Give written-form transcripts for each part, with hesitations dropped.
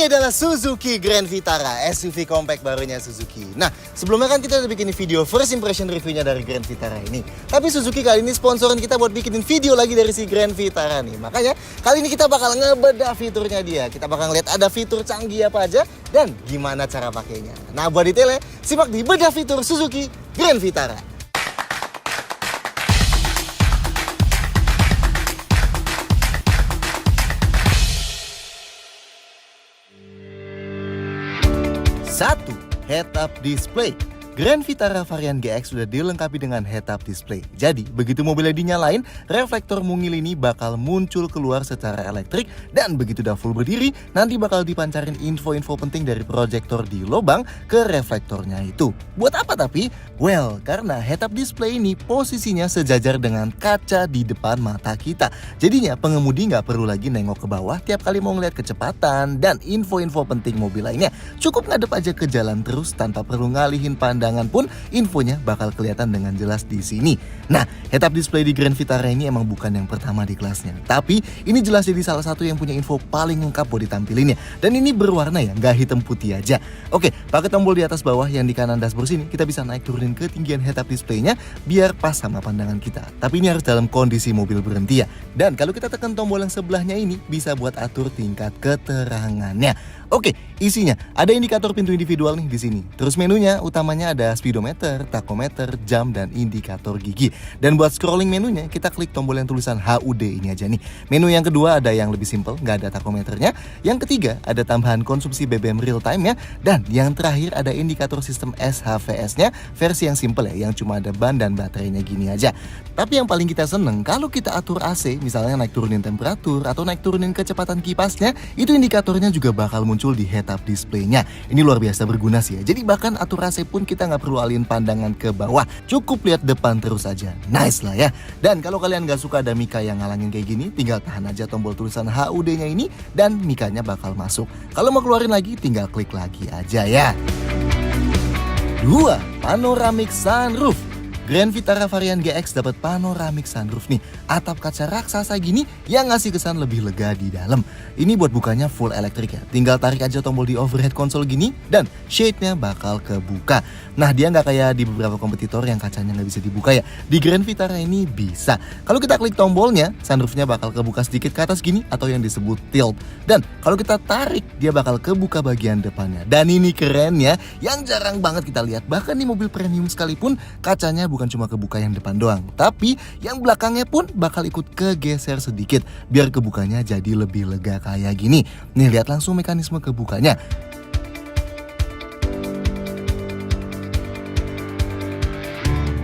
Ini adalah Suzuki Grand Vitara, SUV compact barunya Suzuki. Nah, sebelumnya kan kita udah bikin video first impression reviewnya dari Grand Vitara ini. Tapi Suzuki kali ini sponsorin kita buat bikinin video lagi dari si Grand Vitara nih. Makanya kali ini kita bakal ngebedah fiturnya dia. Kita bakal lihat ada fitur canggih apa aja dan gimana cara pakainya. Nah, buat detailnya, simak di bedah fitur Suzuki Grand Vitara. Satu, head-up display. Grand Vitara varian GX sudah dilengkapi dengan head-up display. Jadi, begitu mobilnya dinyalain, reflektor mungil ini bakal muncul keluar secara elektrik dan begitu udah full berdiri, nanti bakal dipancarin info-info penting dari proyektor di lubang ke reflektornya itu. Buat apa tapi? Well, karena head-up display ini posisinya sejajar dengan kaca di depan mata kita. Jadinya pengemudi nggak perlu lagi nengok ke bawah tiap kali mau ngeliat kecepatan dan info-info penting mobil lainnya. Cukup ngadep aja ke jalan terus tanpa perlu ngalihin pandangan pun infonya bakal kelihatan dengan jelas di sini. Nah, head-up display di Grand Vitara ini emang bukan yang pertama di kelasnya, tapi ini jelas jadi salah satu yang punya info paling lengkap buat ditampilinnya. Dan ini berwarna ya, nggak hitam putih aja. Oke, pakai tombol di atas bawah yang di kanan dashboard sini, kita bisa naik turunin ketinggian head-up displaynya biar pas sama pandangan kita. Tapi ini harus dalam kondisi mobil berhenti ya. Dan kalau kita tekan tombol yang sebelahnya ini, bisa buat atur tingkat keterangannya. Oke, isinya ada indikator pintu individual nih di sini. Terus menunya utamanya ada speedometer, tachometer, jam, dan indikator gigi. Dan buat scrolling menunya, kita klik tombol yang tulisan HUD ini aja nih. Menu yang kedua ada yang lebih simple, nggak ada tachometernya. Yang ketiga ada tambahan konsumsi BBM real time-nya. Dan yang terakhir ada indikator sistem SHVS-nya versi yang simple ya, yang cuma ada ban dan baterainya gini aja. Tapi yang paling kita seneng, kalau kita atur AC, misalnya naik turunin temperatur atau naik turunin kecepatan kipasnya, itu indikatornya juga bakal muncul di head-up display-nya. Ini luar biasa berguna sih ya. Jadi bahkan atur AC pun kita nggak perlu alihin pandangan ke bawah. Cukup lihat depan terus aja. Nice lah ya. Dan kalau kalian nggak suka ada mika yang ngalangin kayak gini, tinggal tahan aja tombol tulisan HUD-nya ini dan mikanya bakal masuk. Kalau mau keluarin lagi, tinggal klik lagi aja ya. 2. Panoramic sunroof. Grand Vitara varian GX dapat panoramic sunroof nih. Atap kaca raksasa gini yang ngasih kesan lebih lega di dalam. Ini buat bukanya full elektrik ya. Tinggal tarik aja tombol di overhead console gini dan shade-nya bakal kebuka. Nah, dia nggak kayak di beberapa kompetitor yang kacanya nggak bisa dibuka ya. Di Grand Vitara ini bisa. Kalau kita klik tombolnya, sunroofnya bakal kebuka sedikit ke atas gini atau yang disebut tilt. Dan kalau kita tarik, dia bakal kebuka bagian depannya. Dan ini keren ya, yang jarang banget kita lihat. Bahkan di mobil premium sekalipun, kacanya bukan cuma kebuka yang depan doang, tapi yang belakangnya pun bakal ikut kegeser sedikit biar kebukanya jadi lebih lega kayak gini. Nih, lihat langsung mekanisme kebukanya.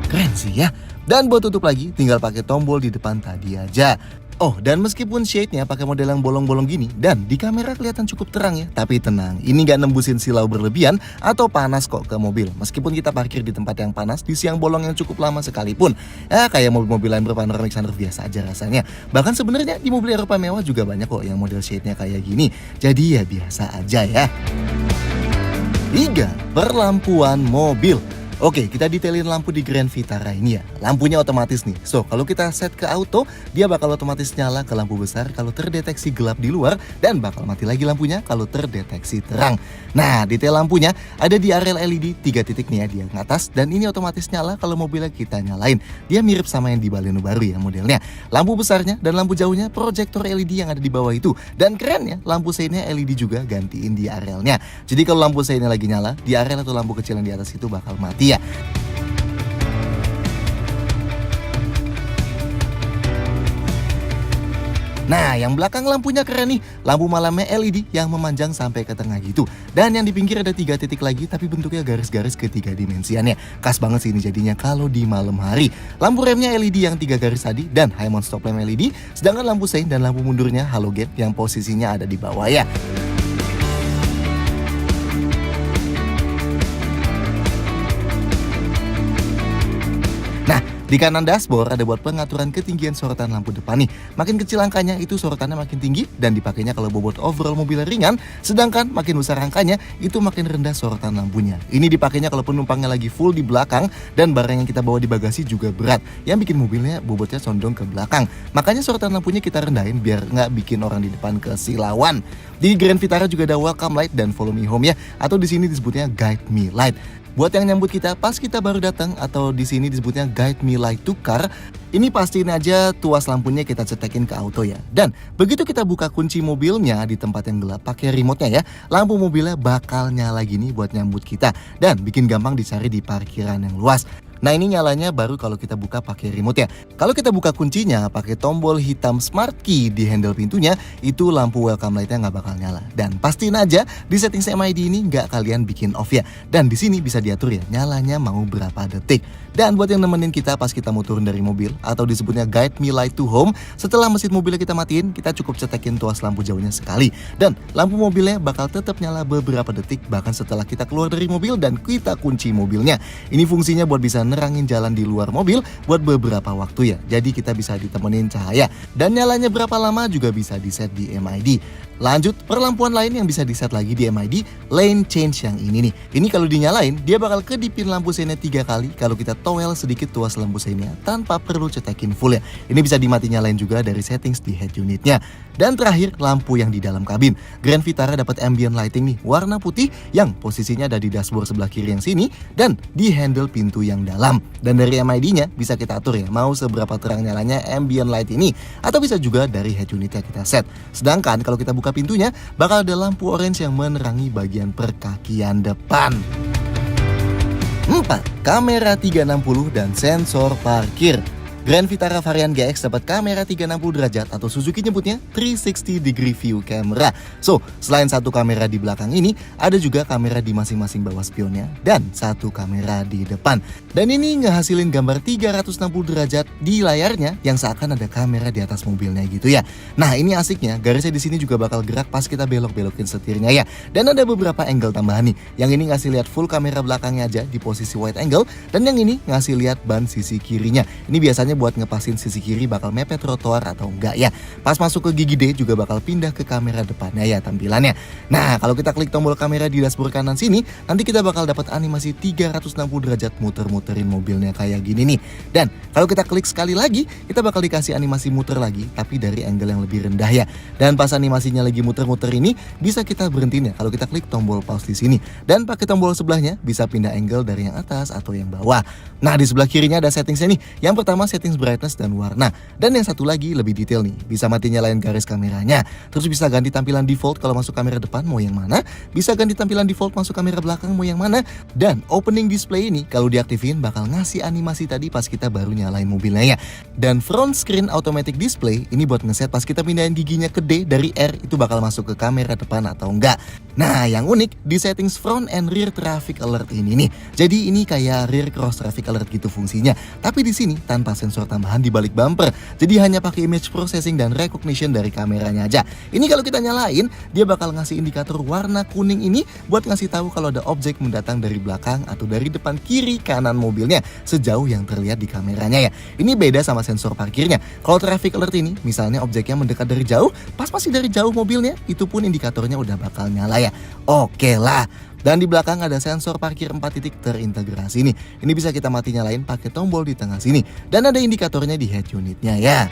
Keren sih ya. Dan buat tutup lagi, tinggal pakai tombol di depan tadi aja. Oh, dan meskipun shade-nya pakai model yang bolong-bolong gini dan di kamera kelihatan cukup terang ya, tapi tenang, ini nggak nembusin silau berlebihan atau panas kok ke mobil. Meskipun kita parkir di tempat yang panas di siang bolong yang cukup lama sekalipun, ya kayak mobil-mobil lain berpanoramic sunroof biasa aja rasanya. Bahkan sebenarnya di mobil Eropa mewah juga banyak kok yang model shade-nya kayak gini. Jadi ya biasa aja ya. 3. Perlampuan mobil. Oke, kita detailin lampu di Grand Vitara ini ya. Lampunya otomatis nih. So, kalau kita set ke auto, dia bakal otomatis nyala ke lampu besar kalau terdeteksi gelap di luar dan bakal mati lagi lampunya kalau terdeteksi terang. Nah, detail lampunya ada di area LED 3 titik nih ya di yang atas dan ini otomatis nyala kalau mobilnya kita nyalain. Dia mirip sama yang di Baleno baru ya modelnya. Lampu besarnya dan lampu jauhnya proyektor LED yang ada di bawah itu. Dan kerennya, lampu seinnya LED juga gantiin di arealnya. Jadi kalau lampu seinnya lagi nyala, di areal atau lampu kecil yang di atas itu bakal mati ya. Nah, yang belakang lampunya keren nih. Lampu malamnya LED yang memanjang sampai ke tengah gitu. Dan yang di pinggir ada 3 titik lagi tapi bentuknya garis-garis ketiga dimensiannya. Khas banget sih ini jadinya kalau di malam hari. Lampu remnya LED yang 3 garis tadi dan high mount stop lamp LED. Sedangkan lampu sein dan lampu mundurnya halogen yang posisinya ada di bawah ya. Di kanan dashboard ada buat pengaturan ketinggian sorotan lampu depan nih. Makin kecil angkanya itu sorotannya makin tinggi dan dipakainya kalau bobot overall mobilnya ringan, sedangkan makin besar angkanya itu makin rendah sorotan lampunya. Ini dipakainya kalau penumpangnya lagi full di belakang dan barang yang kita bawa di bagasi juga berat, yang bikin mobilnya bobotnya condong ke belakang. Makanya sorotan lampunya kita rendahin biar nggak bikin orang di depan kesilauan. Di Grand Vitara juga ada welcome light dan follow me home ya, atau di sini disebutnya guide me light. Buat yang nyambut kita pas kita baru datang, atau di sini disebutnya guide me light to car, ini pastiin aja tuas lampunya kita cetekin ke auto ya. Dan begitu kita buka kunci mobilnya di tempat yang gelap pakai remote-nya ya, lampu mobilnya bakal nyala gini buat nyambut kita dan bikin gampang dicari di parkiran yang luas. Nah, ini nyalanya baru kalau kita buka pakai remote ya. Kalau kita buka kuncinya pakai tombol hitam smart key di handle pintunya, itu lampu welcome light-nya nggak bakal nyala. Dan pastiin aja di settings MID ini nggak kalian bikin off ya. Dan di sini bisa diatur ya, nyalanya mau berapa detik. Dan buat yang nemenin kita pas kita mau turun dari mobil, atau disebutnya guide me light to home, setelah mesin mobilnya kita matiin, kita cukup cetekin tuas lampu jauhnya sekali. Dan lampu mobilnya bakal tetap nyala beberapa detik bahkan setelah kita keluar dari mobil dan kita kunci mobilnya. Ini fungsinya buat bisa nerangin jalan di luar mobil buat beberapa waktu ya. Jadi kita bisa ditemenin cahaya. Dan nyalanya berapa lama juga bisa di-set di MID. Lanjut, perlampuan lain yang bisa di-set lagi di MID, lane change yang ini nih. Ini kalau dinyalain, dia bakal kedipin lampu seinnya 3 kali kalau kita towel sedikit tuas lampu seinnya tanpa perlu cetekin full ya. Ini bisa dimati nyalain juga dari settings di head unitnya. Dan terakhir, lampu yang di dalam kabin. Grand Vitara dapat ambient lighting nih, warna putih yang posisinya ada di dashboard sebelah kiri yang sini dan di handle pintu yang dalam. Dan dari MID-nya bisa kita atur ya, mau seberapa terang nyalanya ambient light ini, atau bisa juga dari head unitnya kita set. Sedangkan kalau kita buka pintunya, bakal ada lampu orange yang menerangi bagian perkakian depan. 4. Kamera 360 dan sensor parkir. Grand Vitara varian GX dapat kamera 360 derajat atau Suzuki nyebutnya 360 degree view camera. So, selain satu kamera di belakang ini, ada juga kamera di masing-masing bawah spionnya dan satu kamera di depan. Dan ini ngehasilin gambar 360 derajat di layarnya yang seakan ada kamera di atas mobilnya gitu ya. Nah, ini asiknya, garisnya di sini juga bakal gerak pas kita belok-belokin setirnya ya. Dan ada beberapa angle tambahan nih. Yang ini ngasih lihat full kamera belakangnya aja di posisi wide angle, dan yang ini ngasih lihat ban sisi kirinya. Ini biasanya buat ngepasin sisi kiri bakal mepet trotoar atau enggak ya. Pas masuk ke gigi D juga bakal pindah ke kamera depannya ya tampilannya. Nah, kalau kita klik tombol kamera di dashboard kanan sini, nanti kita bakal dapat animasi 360 derajat muter-muterin mobilnya kayak gini nih. Dan kalau kita klik sekali lagi, kita bakal dikasih animasi muter lagi tapi dari angle yang lebih rendah ya. Dan pas animasinya lagi muter-muter ini, bisa kita berhentiin ya kalau kita klik tombol pause di sini. Dan pakai tombol sebelahnya bisa pindah angle dari yang atas atau yang bawah. Nah, di sebelah kirinya ada settingsnya nih. Yang pertama settings brightness dan warna. Dan yang satu lagi lebih detail nih, bisa mati nyalain garis kameranya. Terus bisa ganti tampilan default kalau masuk kamera depan mau yang mana, bisa ganti tampilan default masuk kamera belakang mau yang mana. Dan opening display ini kalau diaktifin bakal ngasih animasi tadi pas kita baru nyalain mobilnya ya. Dan front screen automatic display ini buat ngeset pas kita pindahin giginya ke D dari R itu bakal masuk ke kamera depan atau enggak. Nah, yang unik di settings front and rear traffic alert ini nih. Jadi ini kayak rear cross traffic alert gitu fungsinya. Tapi di sini tanpa sensor tambahan di balik bumper. Jadi hanya pakai image processing dan recognition dari kameranya aja. Ini kalau kita nyalain, dia bakal ngasih indikator warna kuning ini buat ngasih tahu kalau ada objek mendatang dari belakang atau dari depan kiri kanan mobilnya sejauh yang terlihat di kameranya ya. Ini beda sama sensor parkirnya. Kalau traffic alert ini, misalnya objeknya mendekat dari jauh, pas masih dari jauh mobilnya, itu pun indikatornya udah bakal nyala ya. Oke lah. Dan di belakang ada sensor parkir 4 titik terintegrasi nih. Ini bisa kita mati nyalain pakai tombol di tengah sini. Dan ada indikatornya di head unitnya ya.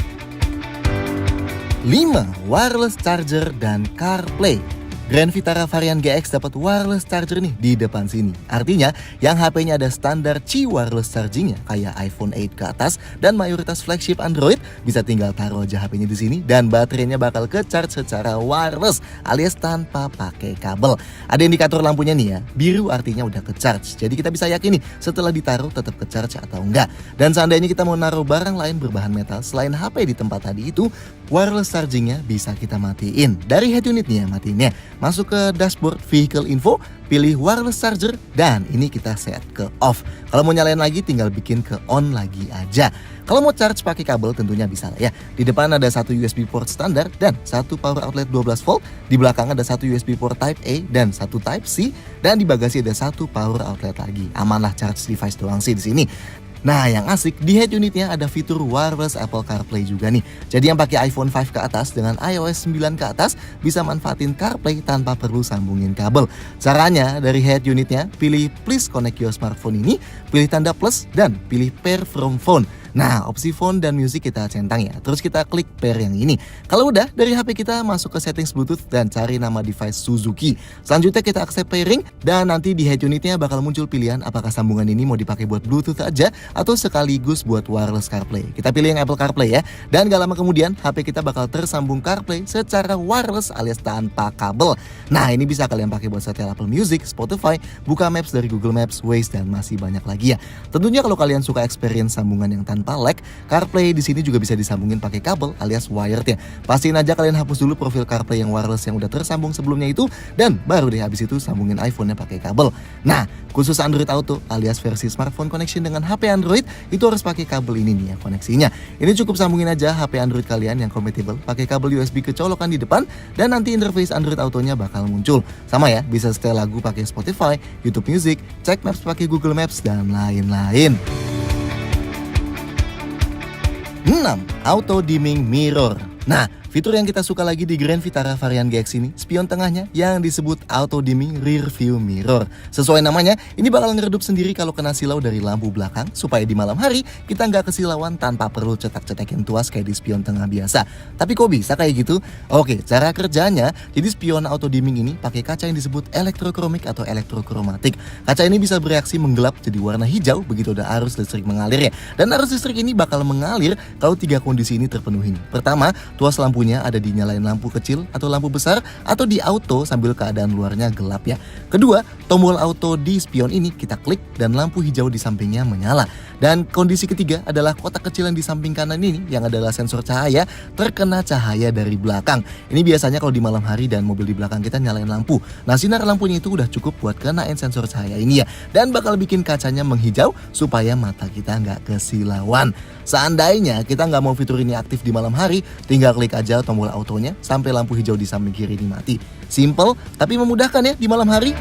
5. Wireless charger dan CarPlay. Grand Vitara varian GX dapat wireless charger nih di depan sini. Artinya yang HP-nya ada standar Qi wireless charging-nya kayak iPhone 8 ke atas dan mayoritas flagship Android bisa tinggal taruh aja HP-nya di sini dan baterainya bakal ke-charge secara wireless alias tanpa pakai kabel. Ada indikator lampunya nih ya, biru artinya udah ke-charge. Jadi kita bisa yakin nih setelah ditaruh tetap ke-charge atau enggak. Dan seandainya kita mau naruh barang lain berbahan metal selain HP di tempat tadi itu, wireless charging-nya bisa kita matiin. Dari head unit nih ya matiinnya. Masuk ke dashboard vehicle info, pilih wireless charger, dan ini kita set ke off. Kalau mau nyalain lagi tinggal bikin ke on lagi aja. Kalau mau charge pakai kabel tentunya bisa lah ya. Di depan ada satu USB port standar dan satu power outlet 12 volt. Di belakang ada satu USB port Type A dan satu Type C. Dan di bagasi ada satu power outlet lagi. Amanlah charge device doang sih di sini. Nah, yang asik di head unitnya ada fitur wireless Apple CarPlay juga nih. Jadi yang pakai iPhone 5 ke atas dengan iOS 9 ke atas bisa manfaatin CarPlay tanpa perlu sambungin kabel. Caranya dari head unitnya, pilih please connect your smartphone ini, pilih tanda plus dan pilih pair from phone. Nah, opsi phone dan music kita centang ya. Terus kita klik pair yang ini. Kalau udah, dari HP kita masuk ke settings Bluetooth dan cari nama device Suzuki. Selanjutnya kita accept pairing dan nanti di head unitnya bakal muncul pilihan apakah sambungan ini mau dipakai buat Bluetooth aja atau sekaligus buat wireless CarPlay. Kita pilih yang Apple CarPlay ya. Dan gak lama kemudian HP kita bakal tersambung CarPlay secara wireless alias tanpa kabel. Nah, ini bisa kalian pakai buat setel Apple Music, Spotify, buka Maps dari Google Maps, Waze dan masih banyak lagi ya. Tentunya kalau kalian suka experience sambungan yang tanpa lag, CarPlay di sini juga bisa disambungin pakai kabel alias wired ya. Pastiin aja kalian hapus dulu profil CarPlay yang wireless yang udah tersambung sebelumnya itu dan baru deh habis itu sambungin iPhone-nya pakai kabel. Nah, khusus Android Auto alias versi smartphone connection dengan HP Android itu harus pakai kabel ini nih ya koneksinya. Ini cukup sambungin aja HP Android kalian yang compatible pakai kabel USB kecolokan di depan dan nanti interface Android Autonya bakal muncul. Sama ya, bisa setel lagu pakai Spotify, YouTube Music, cek Maps pakai Google Maps dan lain-lain. 6. Auto Dimming Mirror. Nah, fitur yang kita suka lagi di Grand Vitara varian GX ini, spion tengahnya yang disebut Auto Dimming Rear View Mirror. Sesuai namanya, ini bakal ngeredup sendiri kalau kena silau dari lampu belakang, supaya di malam hari kita nggak kesilauan tanpa perlu cetak-cetakin tuas kayak di spion tengah biasa. Tapi kok bisa kayak gitu? Oke, cara kerjanya, jadi spion Auto Dimming ini pakai kaca yang disebut elektrokromik atau elektrokromatik. Kaca ini bisa bereaksi menggelap jadi warna hijau begitu ada arus listrik mengalir ya. Dan arus listrik ini bakal mengalir kalau 3 kondisi ini terpenuhi. Pertama, tuas lampunya ada dinyalain lampu kecil atau lampu besar atau di auto sambil keadaan luarnya gelap ya. Kedua, tombol auto di spion ini kita klik dan lampu hijau di sampingnya menyala. Dan kondisi ketiga adalah kotak kecil yang di samping kanan ini yang adalah sensor cahaya terkena cahaya dari belakang. Ini biasanya kalau di malam hari dan mobil di belakang kita nyalain lampu. Nah, sinar lampunya itu udah cukup buat kenain sensor cahaya ini ya. Dan bakal bikin kacanya menghijau supaya mata kita nggak kesilauan. Seandainya kita nggak mau fitur ini aktif di malam hari, tinggal klik aja tombol autonya sampai lampu hijau di samping kiri ini mati. Simple tapi memudahkan ya di malam hari.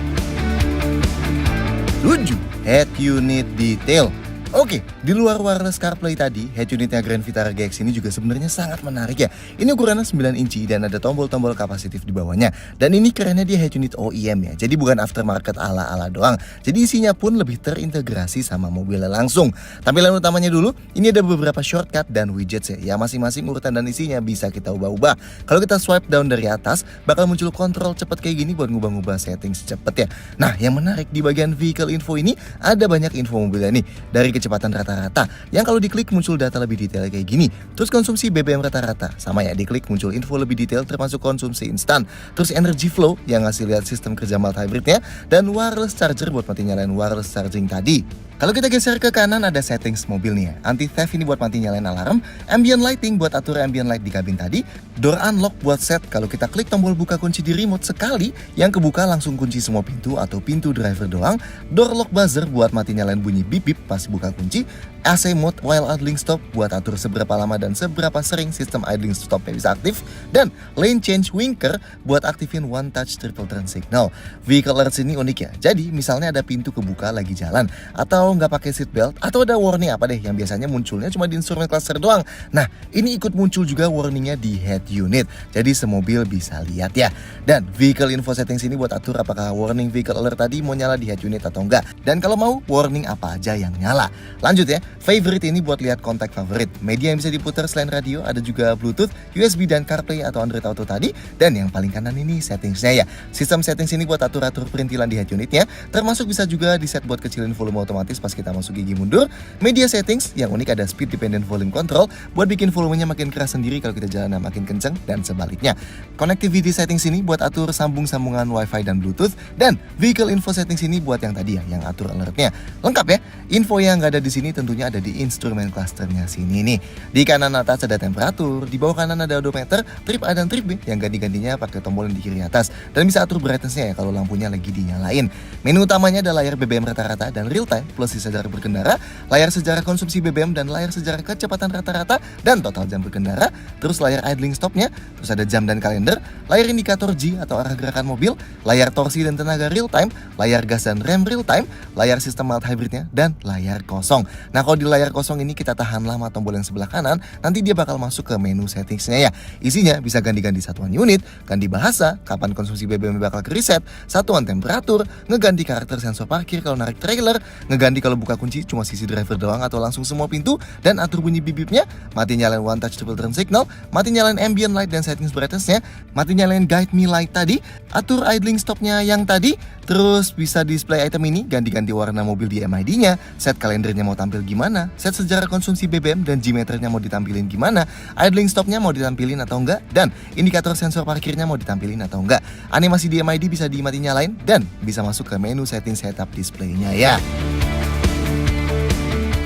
7. Head unit detail. Oke, di luar wireless CarPlay tadi, head unitnya Grand Vitara GX ini juga sebenarnya sangat menarik ya. Ini ukurannya 9 inci dan ada tombol-tombol kapasitif di bawahnya. Dan ini kerennya dia head unit OEM ya, jadi bukan aftermarket ala-ala doang. Jadi isinya pun lebih terintegrasi sama mobilnya langsung. Tampilan utamanya dulu, ini ada beberapa shortcut dan widgets ya. Ya masing-masing urutan dan isinya bisa kita ubah-ubah. Kalau kita swipe down dari atas, bakal muncul kontrol cepet kayak gini buat ngubah-ngubah settings cepet ya. Nah, yang menarik di bagian vehicle info ini, ada banyak info mobilnya nih. Dari kecepatan rata-rata yang kalau diklik muncul data lebih detail kayak gini. Terus konsumsi BBM rata-rata sama ya, diklik muncul info lebih detail termasuk konsumsi instan. Terus energy flow yang ngasih lihat sistem kerja mild hybridnya dan wireless charger buat mati nyalain wireless charging tadi. Kalau kita geser ke kanan ada settings mobil nih ya. Anti theft ini buat mati nyalain alarm, ambient lighting buat atur ambient light di kabin tadi, door unlock buat set kalau kita klik tombol buka kunci di remote sekali yang kebuka langsung kunci semua pintu atau pintu driver doang, door lock buzzer buat mati nyalain bunyi bip bip pas buka kunci, AC mode while idling stop buat atur seberapa lama dan seberapa sering sistem idling stopnya bisa aktif, dan lane change winker buat aktifin one touch triple turn signal. Vehicle alerts ini unik ya. Jadi misalnya ada pintu kebuka lagi jalan atau nggak pakai seatbelt atau ada warning apa deh yang biasanya munculnya cuma di instrument cluster doang. Nah, ini ikut muncul juga warningnya di head unit. Jadi semobil bisa lihat ya. Dan vehicle info settings ini buat atur apakah warning vehicle alert tadi mau nyala di head unit atau enggak. Dan kalau mau warning apa aja yang nyala. Lanjut ya, favorite ini buat lihat kontak favorit. Media yang bisa diputar selain radio ada juga Bluetooth, USB dan CarPlay atau Android Auto tadi. Dan yang paling kanan ini settingsnya ya. Sistem settings ini buat atur-atur perintilan di head unitnya. Termasuk bisa juga di set buat kecilin volume otomatis pas kita masuk gigi mundur. Media settings yang unik ada speed dependent volume control buat bikin volumenya makin keras sendiri kalau kita jalan makin kenceng dan sebaliknya. Connectivity settings ini buat atur sambungan Wi-Fi dan Bluetooth, dan vehicle info settings ini buat yang tadi ya, yang atur alertnya. Lengkap ya. Info yang nggak ada di sini tentunya ada di instrumen clusternya sini nih. Di kanan atas ada temperatur, di bawah kanan ada odometer, trip A dan trip B yang ganti-gantinya pakai tombol yang di kiri atas, dan bisa atur brightness-nya ya kalau lampunya lagi dinyalain. Menu utamanya ada layar BBM rata-rata dan real time plus sejarah berkendara, layar sejarah konsumsi BBM dan layar sejarah kecepatan rata-rata dan total jam berkendara, terus layar idling stopnya, terus ada jam dan kalender, layar indikator G atau arah gerakan mobil, layar torsi dan tenaga real time, layar gas dan rem real time, layar sistem mild hybridnya, dan layar kosong. Nah, kalau di layar kosong ini kita tahan lama tombol yang sebelah kanan, nanti dia bakal masuk ke menu settingsnya ya. Isinya bisa ganti-ganti satuan unit, ganti bahasa, kapan konsumsi BBM bakal ke reset, satuan temperatur, ngeganti karakter sensor parkir kalau narik trailer, ngeganti kalau buka kunci cuma sisi driver doang atau langsung semua pintu, dan atur bunyi bip-bipnya, mati nyalain one touch triple turn signal, mati nyalain ambient light dan settings brightness-nya, mati nyalain guide me light tadi, atur idling stopnya yang tadi, terus bisa display item ini, ganti-ganti warna mobil di MID-nya, set kalendernya mau tampil gimana, set sejarah konsumsi BBM dan G-meternya mau ditampilin gimana, idling stopnya mau ditampilin atau enggak, dan indikator sensor parkirnya mau ditampilin atau enggak. Animasi di MID bisa dimati nyalain dan bisa masuk ke menu setting setup display-nya ya.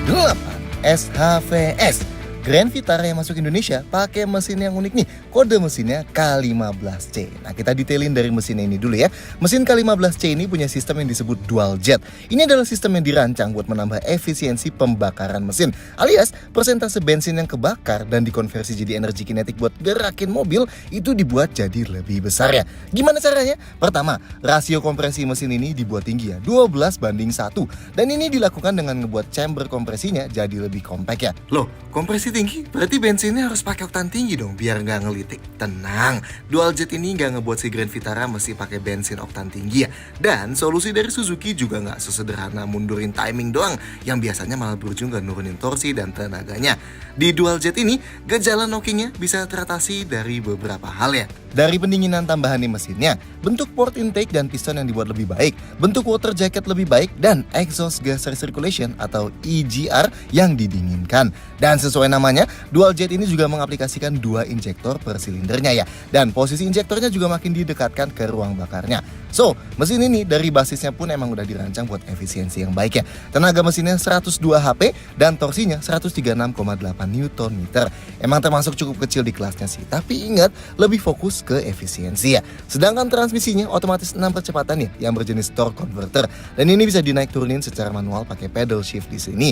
8. SHVS Grand Vitara yang masuk Indonesia pakai mesin yang unik nih. Kode mesinnya K15C. Nah, kita detailin dari mesin ini dulu ya. Mesin K15C ini punya sistem yang disebut dual jet. Ini adalah sistem yang dirancang buat menambah efisiensi pembakaran mesin, alias persentase bensin yang kebakar dan dikonversi jadi energi kinetik buat gerakin mobil itu dibuat jadi lebih besar ya. Gimana caranya? Pertama, rasio kompresi mesin ini dibuat tinggi ya, 12:1. Dan ini dilakukan dengan ngebuat chamber kompresinya jadi lebih kompak ya. Loh, kompresi tinggi, berarti bensinnya harus pakai oktan tinggi dong biar nggak ngelitik. Tenang, dual jet ini nggak ngebuat si Grand Vitara mesti pakai bensin oktan tinggi ya. Dan solusi dari Suzuki juga nggak sesederhana mundurin timing doang, yang biasanya malah berujung ke nurunin torsi dan tenaganya. Di dual jet ini, gejala knockingnya bisa teratasi dari beberapa hal ya. Dari pendinginan tambahan di mesinnya, bentuk port intake dan piston yang dibuat lebih baik, bentuk water jacket lebih baik, dan exhaust gas recirculation atau EGR yang didinginkan. Dan sesuai namanya, dual jet ini juga mengaplikasikan 2 injektor per silindernya ya. Dan posisi injektornya juga makin didekatkan ke ruang bakarnya. So, mesin ini dari basisnya pun emang udah dirancang buat efisiensi yang baik ya. Tenaga mesinnya 102 HP dan torsinya 136,8 Nm. Emang termasuk cukup kecil di kelasnya sih, tapi ingat, lebih fokus ke efisiensi ya. Sedangkan transmisinya otomatis 6 percepatan ya, yang berjenis torque converter. Dan ini bisa dinaik turunin secara manual pakai pedal shift di sini.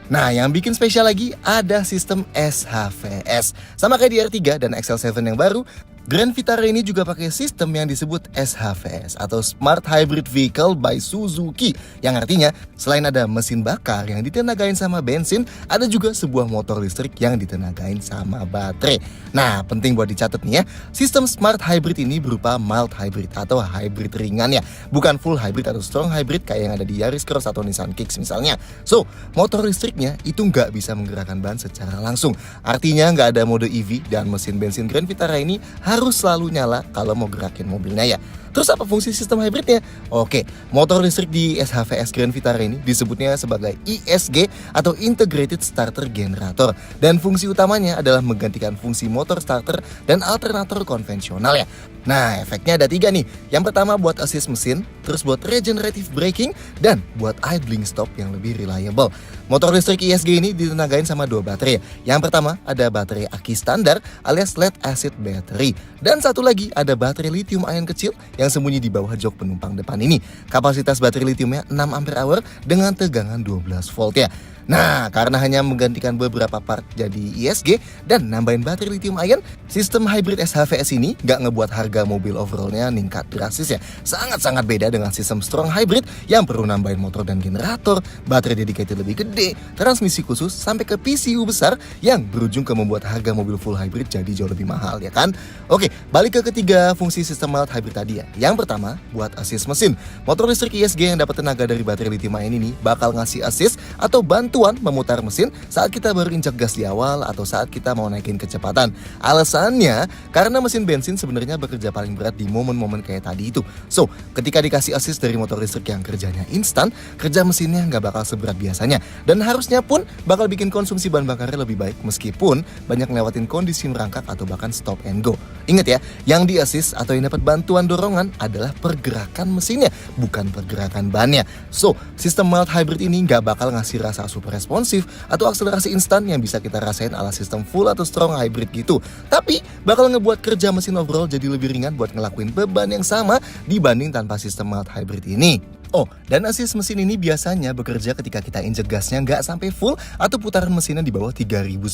Nah, yang bikin spesial lagi ada sistem SHVS. Sama kayak di R3 dan XL7 yang baru, Grand Vitara ini juga pakai sistem yang disebut SHVS atau Smart Hybrid Vehicle by Suzuki, yang artinya selain ada mesin bakar yang ditenagain sama bensin, ada juga sebuah motor listrik yang ditenagain sama baterai. Nah, penting buat dicatat nih ya, sistem Smart Hybrid ini berupa mild hybrid atau hybrid ringan ya, bukan full hybrid atau strong hybrid kayak yang ada di Yaris Cross atau Nissan Kicks misalnya. So, motor listriknya itu nggak bisa menggerakkan ban secara langsung. Artinya nggak ada mode EV dan mesin bensin Grand Vitara ini harus selalu nyala kalau mau gerakin mobilnya ya. Terus apa fungsi sistem hybridnya? Oke, motor listrik di SHVS Grand Vitara ini disebutnya sebagai ISG atau Integrated Starter Generator. Dan fungsi utamanya adalah menggantikan fungsi motor starter dan alternator konvensional ya. Nah, efeknya ada 3 nih. Yang pertama buat assist mesin, terus buat regenerative braking, dan buat idling stop yang lebih reliable. Motor listrik ISG ini ditenagain sama 2 baterai. Yang pertama ada baterai aki standar alias lead acid battery. Dan satu lagi ada baterai lithium ion kecil yang sembunyi di bawah jok penumpang depan ini. Kapasitas baterai lithiumnya 6 ampere hour dengan tegangan 12 volt ya. Nah, karena hanya menggantikan beberapa part jadi ISG dan nambahin baterai lithium ion, sistem hybrid SHVS ini nggak ngebuat harga mobil overallnya ningkat drastis ya. Sangat-sangat beda dengan sistem strong hybrid yang perlu nambahin motor dan generator, baterai dedicated lebih gede, transmisi khusus, sampai ke PCU besar yang berujung ke membuat harga mobil full hybrid jadi jauh lebih mahal ya kan. Oke, balik ke ketiga fungsi sistem mild hybrid tadi ya. Yang pertama, buat assist mesin. Motor listrik ISG yang dapat tenaga dari baterai lithium ion ini bakal ngasih assist atau bantu memutar mesin saat kita baru injak gas di awal atau saat kita mau naikin kecepatan. Alasannya karena mesin bensin sebenarnya bekerja paling berat di momen-momen kayak tadi itu. So, ketika dikasih assist dari motor listrik yang kerjanya instan, kerja mesinnya nggak bakal seberat biasanya. Dan harusnya pun bakal bikin konsumsi bahan bakarnya lebih baik meskipun banyak ngelewatin kondisi merangkak atau bahkan stop and go. Ingat ya, yang di assist atau yang dapat bantuan dorongan adalah pergerakan mesinnya, bukan pergerakan bannya. So, sistem mild hybrid ini nggak bakal ngasih rasa super responsif atau akselerasi instan yang bisa kita rasain ala sistem full atau strong hybrid gitu. Tapi bakal ngebuat kerja mesin overall jadi lebih ringan buat ngelakuin beban yang sama dibanding tanpa sistem mild hybrid ini. Oh, dan assist mesin ini biasanya bekerja ketika kita injek gasnya nggak sampai full atau putaran mesinnya di bawah 3.900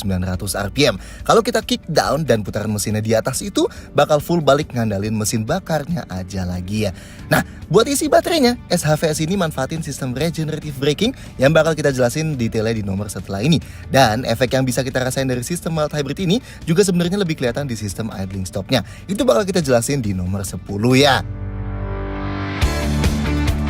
RPM. Kalau kita kick down dan putaran mesinnya di atas itu bakal full balik ngandalin mesin bakarnya aja lagi ya. Nah, buat isi baterainya, SHVS ini manfaatin sistem regenerative braking yang bakal kita jelasin detailnya di nomor setelah ini. Dan efek yang bisa kita rasain dari sistem mild hybrid ini juga sebenarnya lebih kelihatan di sistem idling stopnya. Itu bakal kita jelasin di nomor 10 ya.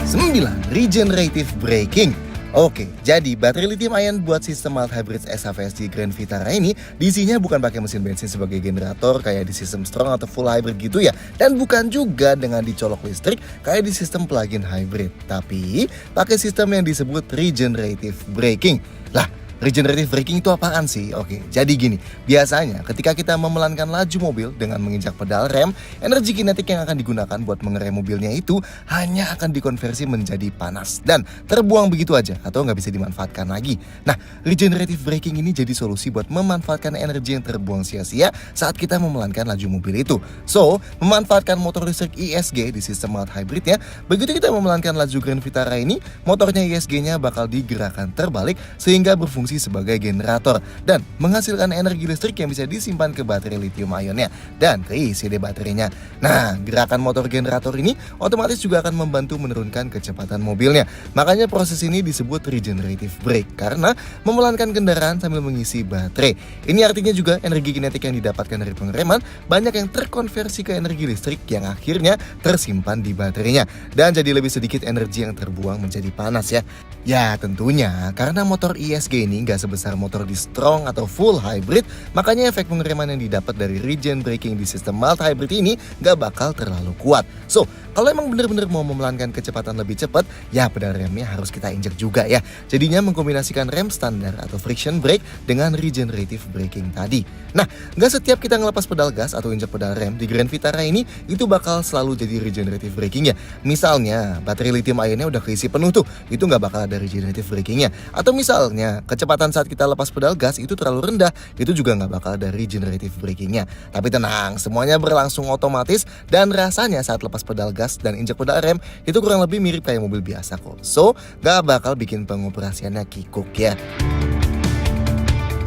9. Regenerative braking. Oke, jadi baterai lithium ion buat sistem mild hybrid SHVS di Grand Vitara ini diisinya bukan pakai mesin bensin sebagai generator kayak di sistem strong atau full hybrid gitu ya, dan bukan juga dengan dicolok listrik kayak di sistem plug-in hybrid, tapi pakai sistem yang disebut regenerative braking. Lah, regenerative braking itu apaan sih? Oke, jadi gini, biasanya ketika kita memelankan laju mobil dengan menginjak pedal rem, energi kinetik yang akan digunakan buat mengerem mobilnya itu hanya akan dikonversi menjadi panas dan terbuang begitu aja atau nggak bisa dimanfaatkan lagi. Nah, regenerative braking ini jadi solusi buat memanfaatkan energi yang terbuang sia-sia saat kita memelankan laju mobil itu. So, memanfaatkan motor listrik ISG di sistem mild hybrid ya, begitu kita memelankan laju Grand Vitara ini, motornya ISG-nya bakal digerakkan terbalik sehingga berfungsi sebagai generator dan menghasilkan energi listrik yang bisa disimpan ke baterai lithium ionnya dan ke ICD baterainya. Nah, gerakan motor generator ini otomatis juga akan membantu menurunkan kecepatan mobilnya. Makanya proses ini disebut regenerative brake karena memelankan kendaraan sambil mengisi baterai. Ini artinya juga energi kinetik yang didapatkan dari pengereman banyak yang terkonversi ke energi listrik yang akhirnya tersimpan di baterainya dan jadi lebih sedikit energi yang terbuang menjadi panas ya. Ya tentunya karena motor ISG ini nggak sebesar motor di strong atau full hybrid, makanya efek pengereman yang didapat dari regen braking di sistem mild hybrid ini nggak bakal terlalu kuat. So, kalau emang bener-bener mau memelankan kecepatan lebih cepat, ya pedal remnya harus kita injek juga ya. Jadinya mengkombinasikan rem standar atau friction brake dengan regenerative braking tadi. Nah, nggak setiap kita ngelepas pedal gas atau injek pedal rem di Grand Vitara ini itu bakal selalu jadi regenerative braking ya. Misalnya baterai lithium ionnya udah keisi penuh tuh, itu nggak bakal ada regenerative brakingnya. Atau misalnya kecepatan saat kita lepas pedal gas itu terlalu rendah, itu juga nggak bakal ada regenerative brakingnya. Tapi tenang, semuanya berlangsung otomatis dan rasanya saat lepas pedal gas dan injek pedal rem itu kurang lebih mirip kayak mobil biasa kok. So, nggak bakal bikin pengoperasiannya kikuk ya.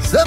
10.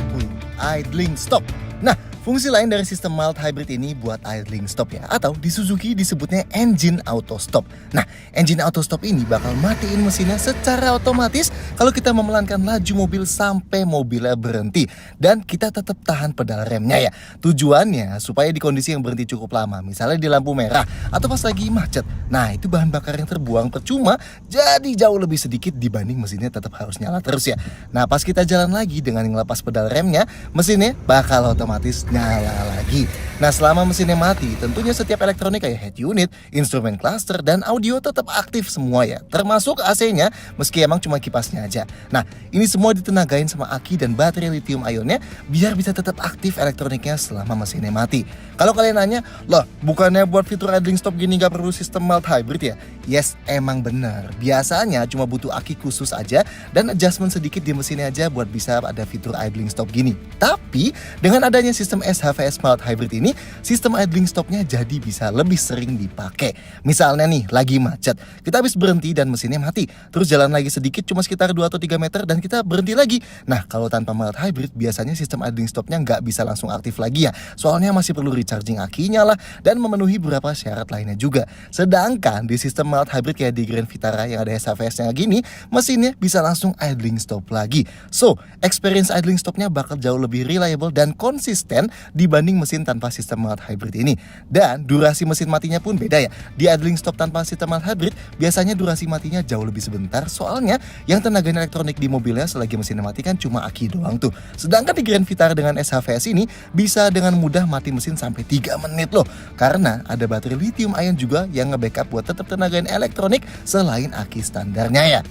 Idling stop. Nah, fungsi lain dari sistem mild hybrid ini buat idling stop ya, atau di Suzuki disebutnya engine auto stop. Nah, engine auto stop ini bakal matiin mesinnya secara otomatis kalau kita memelankan laju mobil sampai mobilnya berhenti dan kita tetap tahan pedal remnya ya. Tujuannya supaya di kondisi yang berhenti cukup lama, misalnya di lampu merah atau pas lagi macet. Nah, itu bahan bakar yang terbuang percuma jadi jauh lebih sedikit dibanding mesinnya tetap harus nyala terus ya. Nah, pas kita jalan lagi dengan ngelepas pedal remnya, mesinnya bakal otomatis nyala lagi. Nah, selama mesinnya mati, tentunya setiap elektronik kayak head unit, instrumen cluster, dan audio tetap aktif semua ya, termasuk AC-nya, meski emang cuma kipasnya aja. Nah, ini semua ditenagain sama aki dan baterai lithium ionnya biar bisa tetap aktif elektroniknya selama mesinnya mati. Kalau kalian nanya, loh bukannya buat fitur idling stop gini gak perlu sistem mild hybrid ya? Yes, emang bener. Biasanya cuma butuh aki khusus aja dan adjustment sedikit di mesinnya aja buat bisa ada fitur idling stop gini. Tapi, dengan adanya sistem SHVS mild hybrid ini, sistem idling stopnya jadi bisa lebih sering dipakai. Misalnya nih, lagi macet, kita habis berhenti dan mesinnya mati, terus jalan lagi sedikit cuma sekitar 2 atau 3 meter dan kita berhenti lagi. Nah, kalau tanpa mild hybrid, biasanya sistem idling stopnya nggak bisa langsung aktif lagi ya, soalnya masih perlu recharging akinya lah dan memenuhi beberapa syarat lainnya juga. Sedangkan di sistem mild hybrid kayak di Grand Vitara yang ada SHVS-nya gini, mesinnya bisa langsung idling stop lagi. So, experience idling stopnya bakal jauh lebih reliable dan konsisten dibanding mesin tanpa sistem mild hybrid ini. Dan durasi mesin matinya pun beda ya. Di idling stop tanpa sistem mild hybrid, biasanya durasi matinya jauh lebih sebentar, soalnya yang tenaga elektronik di mobilnya selagi mesinnya mati kan cuma aki doang tuh. Sedangkan di Grand Vitara dengan SHVS ini bisa dengan mudah mati mesin sampai 3 menit loh. Karena ada baterai lithium ion juga yang nge-backup buat tetap tenagain elektronik selain aki standarnya ya.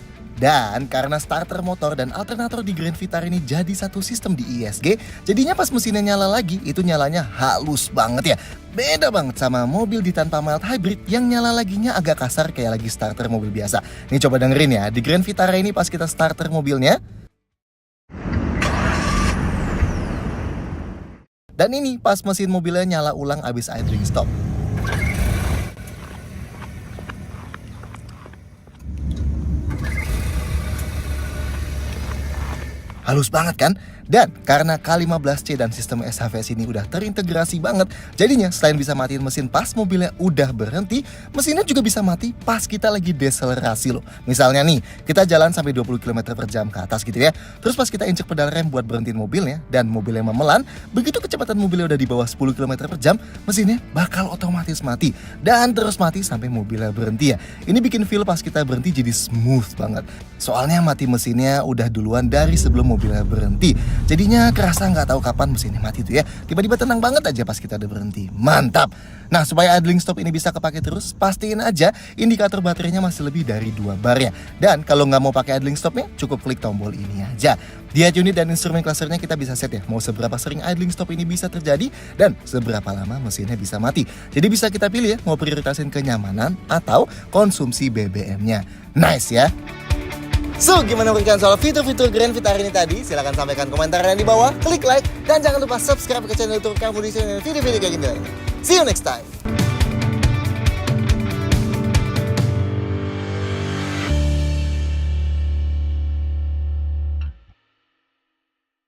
Dan karena starter motor dan alternator di Grand Vitara ini jadi satu sistem di ISG, jadinya pas mesinnya nyala lagi, itu nyalanya halus banget ya. Beda banget sama mobil di tanpa mild hybrid yang nyala laginya agak kasar kayak lagi starter mobil biasa. Nih coba dengerin ya, di Grand Vitara ini pas kita starter mobilnya, dan ini pas mesin mobilnya nyala ulang abis idling stop. Halus banget kan? Dan karena K15C dan sistem SHVS ini udah terintegrasi banget, jadinya selain bisa matiin mesin pas mobilnya udah berhenti, mesinnya juga bisa mati pas kita lagi deselerasi loh. Misalnya nih, kita jalan sampai 20 km per jam ke atas gitu ya. Terus pas kita injek pedal rem buat berhentiin mobilnya dan mobilnya memelan, begitu kecepatan mobilnya udah di bawah 10 km per jam, mesinnya bakal otomatis mati dan terus mati sampai mobilnya berhenti ya. Ini bikin feel pas kita berhenti jadi smooth banget. Soalnya mati mesinnya udah duluan dari sebelum mobilnya berhenti. Jadinya kerasa nggak tahu kapan mesinnya mati tuh ya. Tiba-tiba tenang banget aja pas kita udah berhenti. Mantap. Nah, supaya idling stop ini bisa kepake terus, pastiin aja indikator baterainya masih lebih dari 2 bar ya. Dan kalau nggak mau pakai idling stopnya, cukup klik tombol ini aja. Di head unit dan instrumen clusternya kita bisa set ya, mau seberapa sering idling stop ini bisa terjadi dan seberapa lama mesinnya bisa mati. Jadi bisa kita pilih ya, mau prioritasin kenyamanan atau konsumsi BBM-nya. Nice ya. So, gimana menurut kalian soal fitur-fitur Grand Vitara ini tadi? Silahkan sampaikan komentarnya di bawah, klik like, dan jangan lupa subscribe ke channel YouTube kamu di sini video-video kayak gini. See you next time.